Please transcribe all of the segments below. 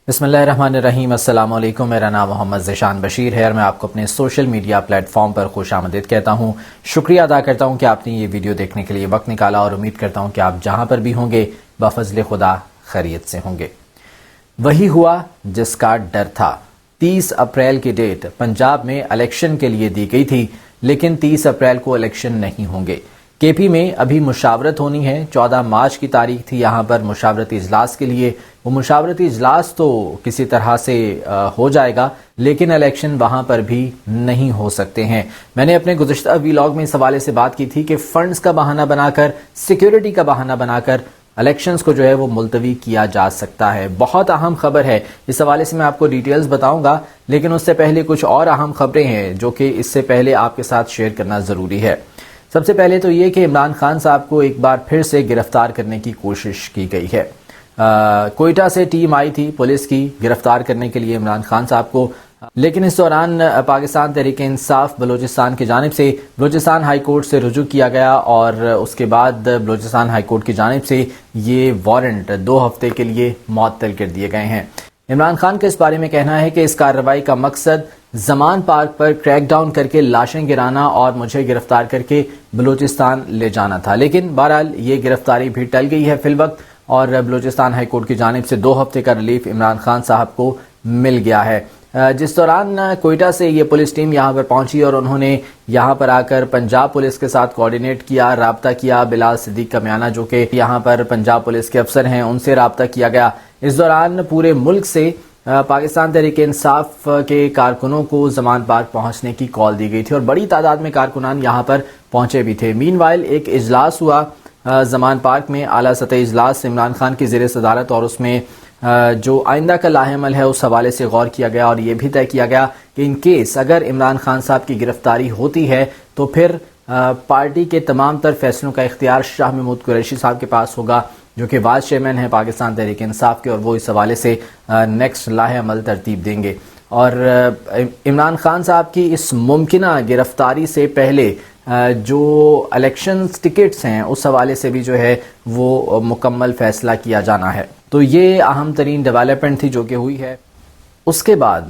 بسم اللہ الرحمن الرحیم۔ السلام علیکم، میرا نام محمد ذیشان بشیر ہے اور میں آپ کو اپنے سوشل میڈیا پلیٹ فارم پر خوش آمدید کہتا ہوں۔ شکریہ ادا کرتا ہوں کہ آپ نے یہ ویڈیو دیکھنے کے لیے وقت نکالا اور امید کرتا ہوں کہ آپ جہاں پر بھی ہوں گے بفضل خدا خیریت سے ہوں گے۔ وہی ہوا جس کا ڈر تھا۔ 30 اپریل کی ڈیٹ پنجاب میں الیکشن کے لیے دی گئی تھی، لیکن 30 اپریل کو الیکشن نہیں ہوں گے۔ کے پی میں ابھی مشاورت ہونی ہے۔ 14 مارچ کی تاریخ تھی یہاں پر مشاورتی اجلاس کے لیے۔ وہ مشاورتی اجلاس تو کسی طرح سے ہو جائے گا، لیکن الیکشن وہاں پر بھی نہیں ہو سکتے ہیں۔ میں نے اپنے گزشتہ ویلاگ میں اس حوالے سے بات کی تھی کہ فنڈز کا بہانہ بنا کر، سیکیورٹی کا بہانہ بنا کر الیکشنز کو جو ہے وہ ملتوی کیا جا سکتا ہے۔ بہت اہم خبر ہے، اس حوالے سے میں آپ کو ڈیٹیلز بتاؤں گا، لیکن اس سے پہلے کچھ اور اہم خبریں ہیں جو کہ اس سے پہلے آپ کے ساتھ شیئر کرنا ضروری ہے۔ سب سے پہلے تو یہ کہ عمران خان صاحب کو ایک بار پھر سے گرفتار کرنے کی کوشش کی گئی ہے۔ کوئٹہ سے ٹیم آئی تھی پولیس کی گرفتار کرنے کے لیے عمران خان صاحب کو، لیکن اس دوران پاکستان تحریک انصاف بلوچستان کی جانب سے بلوچستان ہائی کورٹ سے رجوع کیا گیا اور اس کے بعد بلوچستان ہائی کورٹ کی جانب سے یہ وارنٹ 2 ہفتے کے لیے معطل کر دیے گئے ہیں۔ عمران خان کا اس بارے میں کہنا ہے کہ اس کارروائی کا مقصد زمان پارک پر کریک ڈاؤن کر کے لاشیں گرانا اور مجھے گرفتار کر کے بلوچستان لے جانا تھا، لیکن بہرحال یہ گرفتاری بھی ٹل گئی ہے فی الوقت اور بلوچستان ہائی کورٹ کی جانب سے 2 ہفتے کا ریلیف عمران خان صاحب کو مل گیا ہے۔ جس دوران کوئٹہ سے یہ پولیس ٹیم یہاں پر پہنچی اور انہوں نے یہاں پر آ کر پنجاب پولیس کے ساتھ کوارڈینیٹ کیا، رابطہ کیا۔ بلال صدیق کمیانہ جو کہ یہاں پر پنجاب پولیس کے افسر ہیں، ان سے رابطہ کیا گیا۔ اس دوران پورے ملک سے پاکستان تحریک انصاف کے کارکنوں کو زمان پارک پہنچنے کی کال دی گئی تھی اور بڑی تعداد میں کارکنان یہاں پر پہنچے بھی تھے۔ مین وائل ایک اجلاس ہوا زمان پارک میں، اعلیٰ سطحی اجلاس عمران خان کی زیر صدارت، اور اس میں جو آئندہ کا لاہ عمل ہے اس حوالے سے غور کیا گیا اور یہ بھی طے کیا گیا کہ ان کیس اگر عمران خان صاحب کی گرفتاری ہوتی ہے تو پھر پارٹی کے تمام تر فیصلوں کا اختیار شاہ محمود قریشی صاحب کے پاس ہوگا، جو کہ وائس چیئرمین ہیں پاکستان تحریک انصاف کے، اور وہ اس حوالے سے نیکسٹ لاہ عمل ترتیب دیں گے۔ اور عمران خان صاحب کی اس ممکنہ گرفتاری سے پہلے جو الیکشنز ٹکٹس ہیں اس حوالے سے بھی جو ہے وہ مکمل فیصلہ کیا جانا ہے۔ تو یہ اہم ترین ڈیولپمنٹ تھی جو کہ ہوئی ہے۔ اس کے بعد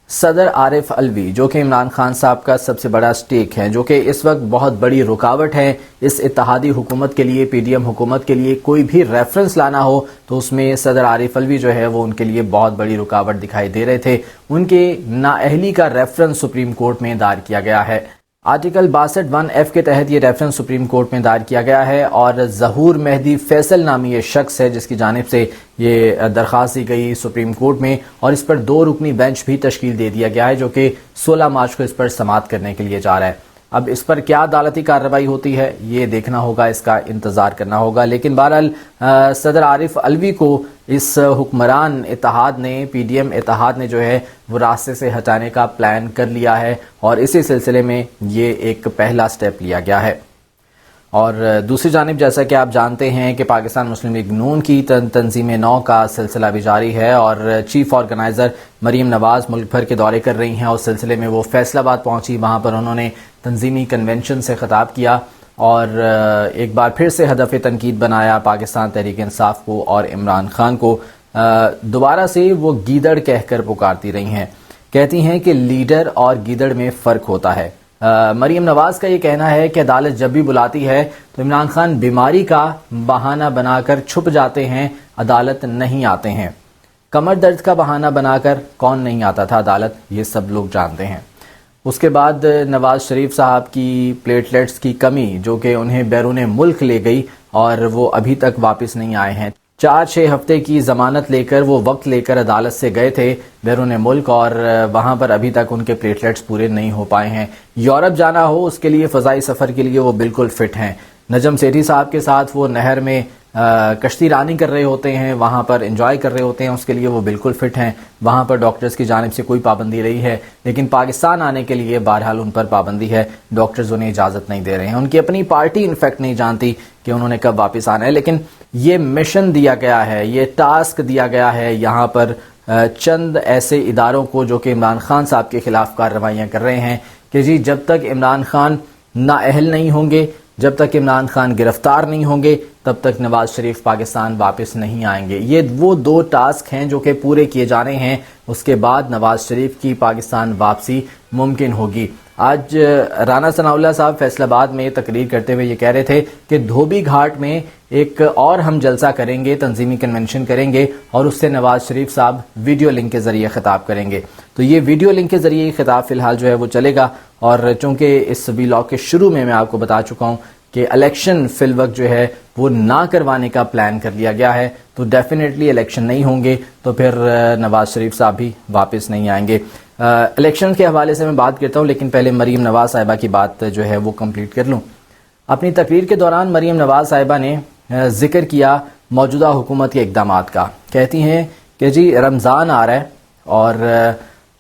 صدر عارف علوی جو کہ عمران خان صاحب کا سب سے بڑا سٹیک ہے، جو کہ اس وقت بہت بڑی رکاوٹ ہے اس اتحادی حکومت کے لیے، پی ڈی ایم حکومت کے لیے، کوئی بھی ریفرنس لانا ہو تو اس میں صدر عارف علوی جو ہے وہ ان کے لیے بہت بڑی رکاوٹ دکھائی دے رہے تھے۔ ان کے نااہلی کا ریفرنس سپریم کورٹ میں دائر کیا گیا ہے۔ آرٹیکل 62(1)(f) کے تحت یہ ریفرنس سپریم کورٹ میں دائر کیا گیا ہے اور ظہور مہدی فیصل نامی یہ شخص ہے جس کی جانب سے یہ درخواست دی گئی سپریم کورٹ میں، اور اس پر 2 رکنی بینچ بھی تشکیل دے دیا گیا ہے جو کہ 16 مارچ کو اس پر سماعت کرنے کے لیے جا رہا ہے۔ اب اس پر کیا عدالتی کارروائی ہوتی ہے یہ دیکھنا ہوگا، اس کا انتظار کرنا ہوگا، لیکن بہرحال صدر عارف علوی کو اس حکمران اتحاد نے، پی ڈی ایم اتحاد نے جو ہے وہ راستے سے ہٹانے کا پلان کر لیا ہے اور اسی سلسلے میں یہ ایک پہلا سٹیپ لیا گیا ہے۔ اور دوسری جانب جیسا کہ آپ جانتے ہیں کہ پاکستان مسلم لیگ نون کی تنظیم نو کا سلسلہ بھی جاری ہے اور چیف آرگنائزر مریم نواز ملک بھر کے دورے کر رہی ہیں، اور سلسلے میں وہ فیصل آباد پہنچی، وہاں پر انہوں نے تنظیمی کنونشن سے خطاب کیا اور ایک بار پھر سے ہدف تنقید بنایا پاکستان تحریک انصاف کو اور عمران خان کو۔ دوبارہ سے وہ گیدڑ کہہ کر پکارتی رہی ہیں، کہتی ہیں کہ لیڈر اور گیدڑ میں فرق ہوتا ہے۔ مریم نواز کا یہ کہنا ہے کہ عدالت جب بھی بلاتی ہے تو عمران خان بیماری کا بہانہ بنا کر چھپ جاتے ہیں، عدالت نہیں آتے ہیں۔ کمر درد کا بہانہ بنا کر کون نہیں آتا تھا عدالت، یہ سب لوگ جانتے ہیں۔ اس کے بعد نواز شریف صاحب کی پلیٹلیٹس کی کمی جو کہ انہیں بیرون ملک لے گئی اور وہ ابھی تک واپس نہیں آئے ہیں۔ 4-6 ہفتے کی ضمانت لے کر وہ وقت لے کر عدالت سے گئے تھے بیرون ملک اور وہاں پر ابھی تک ان کے پلیٹلیٹس پورے نہیں ہو پائے ہیں۔ یورپ جانا ہو اس کے لیے، فضائی سفر کے لیے وہ بالکل فٹ ہیں۔ نجم سیٹھی صاحب کے ساتھ وہ نہر میں کشتی رانی کر رہے ہوتے ہیں، وہاں پر انجوائے کر رہے ہوتے ہیں، اس کے لیے وہ بالکل فٹ ہیں۔ وہاں پر ڈاکٹرز کی جانب سے کوئی پابندی رہی ہے، لیکن پاکستان آنے کے لیے بہرحال ان پر پابندی ہے، ڈاکٹرز انہیں اجازت نہیں دے رہے ہیں۔ ان کی اپنی پارٹی انفیکٹ نہیں جانتی کہ انہوں نے کب واپس آنا ہے، لیکن یہ مشن دیا گیا ہے، یہ ٹاسک دیا گیا ہے یہاں پر چند ایسے اداروں کو جو کہ عمران خان صاحب کے خلاف کارروائیاں کر رہے ہیں کہ جی جب تک عمران خان نااہل نہیں ہوں گے، جب تک عمران خان گرفتار نہیں ہوں گے تب تک نواز شریف پاکستان واپس نہیں آئیں گے۔ یہ وہ دو ٹاسک ہیں جو کہ پورے کیے جانے ہیں، اس کے بعد نواز شریف کی پاکستان واپسی ممکن ہوگی۔ آج رانا ثناء اللہ صاحب فیصل آباد میں تقریر کرتے ہوئے یہ کہہ رہے تھے کہ دھوبی گھاٹ میں ایک اور ہم جلسہ کریں گے، تنظیمی کنونشن کریں گے، اور اس سے نواز شریف صاحب ویڈیو لنک کے ذریعے خطاب کریں گے۔ تو یہ ویڈیو لنک کے ذریعے خطاب فی الحال جو ہے وہ چلے گا، اور چونکہ اس ویلاگ کے شروع میں آپ کو بتا چکا ہوں کہ الیکشن فی الوقت جو ہے وہ نہ کروانے کا پلان کر لیا گیا ہے، تو ڈیفینیٹلی الیکشن نہیں ہوں گے تو پھر نواز شریف صاحب بھی واپس نہیں آئیں گے۔ الیکشن کے حوالے سے میں بات کرتا ہوں، لیکن پہلے مریم نواز صاحبہ کی بات جو ہے وہ کمپلیٹ کر لوں۔ اپنی تقریر کے دوران مریم نواز صاحبہ نے ذکر کیا موجودہ حکومت کے اقدامات کا۔ کہتی ہیں کہ جی رمضان آ رہا ہے اور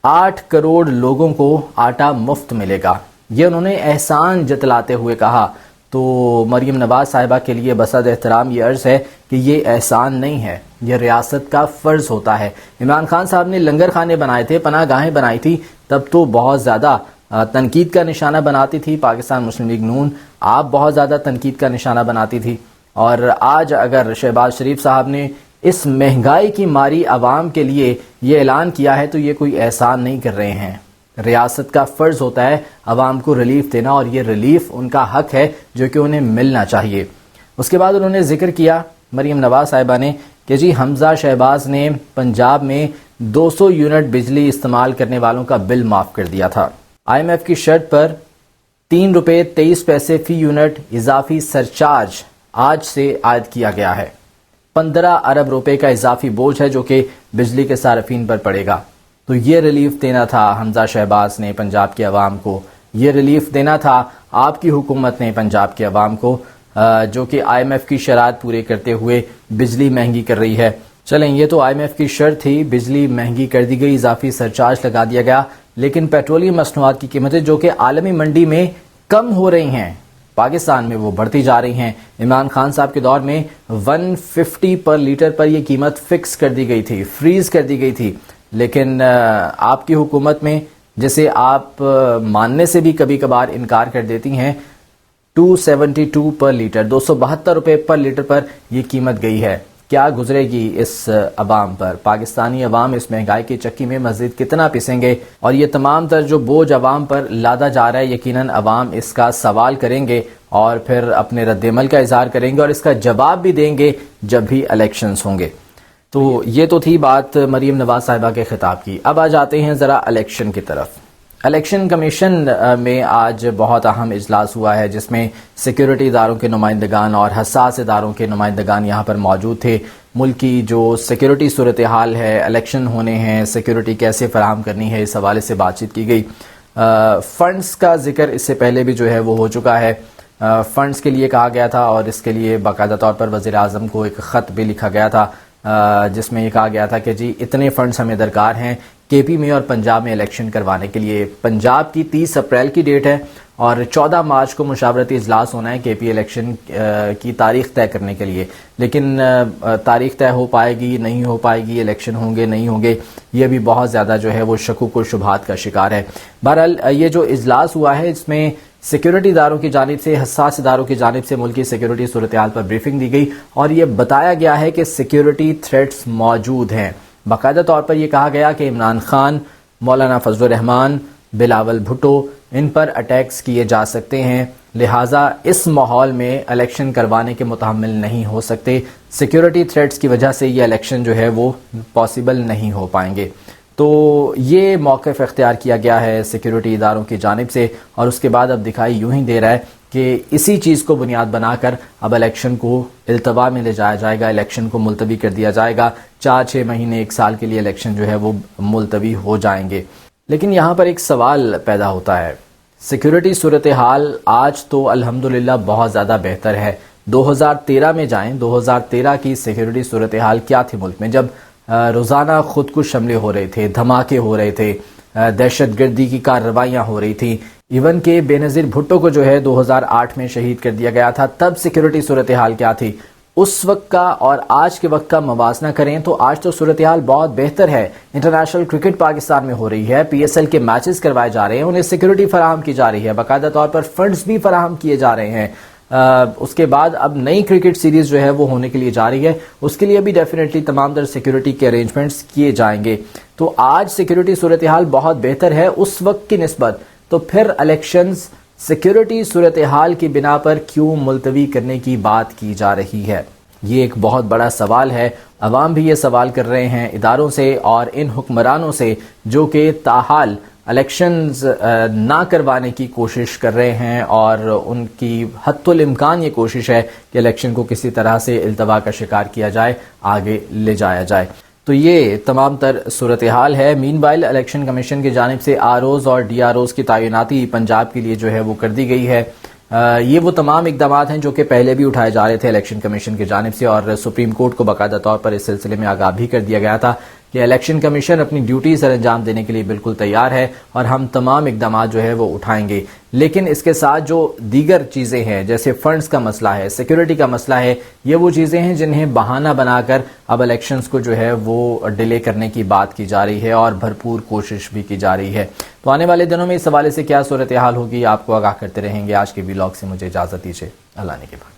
8 کروڑ لوگوں کو آٹا مفت ملے گا، یہ انہوں نے احسان جتلاتے ہوئے کہا۔ تو مریم نواز صاحبہ کے لیے بصد احترام یہ عرض ہے کہ یہ احسان نہیں ہے، یہ ریاست کا فرض ہوتا ہے۔ عمران خان صاحب نے لنگر خانے بنائے تھے، پناہ گاہیں بنائی تھی، تب تو بہت زیادہ تنقید کا نشانہ بناتی تھی پاکستان مسلم لیگ نون، آپ بہت زیادہ تنقید کا نشانہ بناتی تھی، اور آج اگر شہباز شریف صاحب نے اس مہنگائی کی ماری عوام کے لیے یہ اعلان کیا ہے تو یہ کوئی احسان نہیں کر رہے ہیں۔ ریاست کا فرض ہوتا ہے عوام کو ریلیف دینا، اور یہ ریلیف ان کا حق ہے جو کہ انہیں ملنا چاہیے۔ اس کے بعد انہوں نے ذکر کیا مریم نواز صاحبہ نے کہ جی حمزہ شہباز نے پنجاب میں 200 یونٹ بجلی استعمال کرنے والوں کا بل معاف کر دیا تھا۔ IMF کی شرط پر 3 روپے 23 پیسے فی یونٹ اضافی سرچارج آج سے عائد کیا گیا ہے۔ 15 ارب روپے کا اضافی بوجھ ہے جو کہ بجلی کے صارفین پر پڑے گا۔ تو یہ ریلیف دینا تھا حمزہ شہباز نے پنجاب کے عوام کو، یہ ریلیف دینا تھا آپ کی حکومت نے پنجاب کے عوام کو، جو کہ IMF کی شرائط پورے کرتے ہوئے بجلی مہنگی کر رہی ہے۔ چلیں یہ تو IMF کی شرط تھی، بجلی مہنگی کر دی گئی، اضافی سرچارج لگا دیا گیا، لیکن پیٹرولیم مصنوعات کی قیمتیں جو کہ عالمی منڈی میں کم ہو رہی ہیں، پاکستان میں وہ بڑھتی جا رہی ہیں۔ عمران خان صاحب کے دور میں 150 پر لیٹر پر یہ قیمت فکس کر دی گئی تھی، فریز کر دی گئی تھی، لیکن آپ کی حکومت میں جسے آپ ماننے سے بھی کبھی کبھار انکار کر دیتی ہیں، 272 پر لیٹر، 272 روپے پر لیٹر پر یہ قیمت گئی ہے۔ کیا گزرے گی اس عوام پر؟ پاکستانی عوام اس مہنگائی کی چکی میں مزید کتنا پسیں گے؟ اور یہ تمام تر جو بوجھ عوام پر لادا جا رہا ہے، یقیناً عوام اس کا سوال کریں گے اور پھر اپنے رد عمل کا اظہار کریں گے، اور اس کا جواب بھی دیں گے جب بھی الیکشنز ہوں گے۔ تو یہ تو تھی بات مریم نواز صاحبہ کے خطاب کی۔ اب آ جاتے ہیں ذرا الیکشن کی طرف۔ الیکشن کمیشن میں آج بہت اہم اجلاس ہوا ہے جس میں سیکیورٹی اداروں کے نمائندگان اور حساس اداروں کے نمائندگان یہاں پر موجود تھے۔ ملک کی جو سیکیورٹی صورتحال ہے، الیکشن ہونے ہیں، سیکیورٹی کیسے فراہم کرنی ہے، اس حوالے سے بات چیت کی گئی۔ فنڈز کا ذکر اس سے پہلے بھی جو ہے وہ ہو چکا ہے۔ فنڈز کے لیے کہا گیا تھا اور اس کے لیے باقاعدہ طور پر وزیر اعظم کو ایک خط بھی لکھا گیا تھا جس میں یہ کہا گیا تھا کہ جی اتنے فنڈز ہمیں درکار ہیں کے پی میں اور پنجاب میں الیکشن کروانے کے لیے۔ پنجاب کی 30 اپریل کی ڈیٹ ہے اور 14 مارچ کو مشاورتی اجلاس ہونا ہے کے پی الیکشن کی تاریخ طے کرنے کے لیے، لیکن تاریخ طے ہو پائے گی نہیں ہو پائے گی، الیکشن ہوں گے نہیں ہوں گے، یہ بھی بہت زیادہ جو ہے وہ شکوک و شبہات کا شکار ہے۔ بہرحال یہ جو اجلاس ہوا ہے اس میں سیکیورٹی اداروں کی جانب سے، حساس اداروں کی جانب سے ملکی سیکیورٹی صورتحال پر بریفنگ دی گئی اور یہ بتایا گیا ہے کہ سیکیورٹی تھریٹس موجود ہیں۔ باقاعدہ طور پر یہ کہا گیا کہ عمران خان، مولانا فضل الرحمان، بلاول بھٹو، ان پر اٹیکس کیے جا سکتے ہیں، لہٰذا اس ماحول میں الیکشن کروانے کے متحمل نہیں ہو سکتے، سیکیورٹی تھریٹس کی وجہ سے یہ الیکشن جو ہے وہ پاسبل نہیں ہو پائیں گے۔ تو یہ موقف اختیار کیا گیا ہے سیکیورٹی اداروں کی جانب سے، اور اس کے بعد اب دکھائی یوں ہی دے رہا ہے کہ اسی چیز کو بنیاد بنا کر اب الیکشن کو التوا میں لے جایا جائے گا، الیکشن کو ملتوی کر دیا جائے گا، 4-6 مہینے 1 سال کے لیے الیکشن جو ہے وہ ملتوی ہو جائیں گے۔ لیکن یہاں پر ایک سوال پیدا ہوتا ہے، سیکیورٹی صورتحال آج تو الحمدللہ بہت زیادہ بہتر ہے، 2013 میں جائیں، 2013 کی سیکیورٹی صورتحال کیا تھی ملک میں، جب روزانہ خودکش حملے ہو رہے تھے، دھماکے ہو رہے تھے، دہشت گردی کی کارروائیاں ہو رہی تھیں، ایون کہ بے نظیر بھٹو کو جو ہے 2008 میں شہید کر دیا گیا تھا، تب سیکیورٹی صورتحال کیا تھی؟ اس وقت کا اور آج کے وقت کا موازنہ کریں تو آج تو صورتحال بہت بہتر ہے۔ انٹرنیشنل کرکٹ پاکستان میں ہو رہی ہے، PSL کے میچز کروائے جا رہے ہیں، انہیں سیکیورٹی فراہم کی جا رہی ہے، باقاعدہ طور پر فنڈز بھی فراہم کیے جا رہے ہیں، اس کے بعد اب نئی کرکٹ سیریز جو ہے وہ ہونے کے لیے جا رہی ہے، اس کے لیے بھی ڈیفینیٹلی تمام تر سیکیورٹی کے ارینجمنٹس کیے جائیں گے۔ تو آج سیکیورٹی صورتحال بہت بہتر ہے اس وقت کی نسبت، تو پھر الیکشنز سیکیورٹی صورتحال کی بنا پر کیوں ملتوی کرنے کی بات کی جا رہی ہے؟ یہ ایک بہت بڑا سوال ہے۔ عوام بھی یہ سوال کر رہے ہیں اداروں سے اور ان حکمرانوں سے جو کہ تاحال الیکشنز نہ کروانے کی کوشش کر رہے ہیں، اور ان کی حتی الامکان یہ کوشش ہے کہ الیکشن کو کسی طرح سے التوا کا شکار کیا جائے، آگے لے جایا جائے۔ تو یہ تمام تر صورتحال ہے۔ مین وائل الیکشن کمیشن کی جانب سے آر اوز اور ڈی آر اوز کی تعیناتی پنجاب کے لیے جو ہے وہ کر دی گئی ہے۔ یہ وہ تمام اقدامات ہیں جو کہ پہلے بھی اٹھائے جا رہے تھے الیکشن کمیشن کی جانب سے، اور سپریم کورٹ کو باقاعدہ طور پر اس سلسلے میں آگاہ بھی کر دیا گیا تھا کہ الیکشن کمیشن اپنی ڈیوٹی سر انجام دینے کے لیے بالکل تیار ہے اور ہم تمام اقدامات جو ہے وہ اٹھائیں گے۔ لیکن اس کے ساتھ جو دیگر چیزیں ہیں جیسے فنڈز کا مسئلہ ہے، سیکیورٹی کا مسئلہ ہے، یہ وہ چیزیں ہیں جنہیں بہانہ بنا کر اب الیکشنز کو جو ہے وہ ڈیلے کرنے کی بات کی جا رہی ہے اور بھرپور کوشش بھی کی جا رہی ہے۔ تو آنے والے دنوں میں اس حوالے سے کیا صورتحال ہوگی آپ کو آگاہ کرتے رہیں گے۔ آج کے ولاگ سے مجھے اجازت دیجیے، اللہ نے کے بعد۔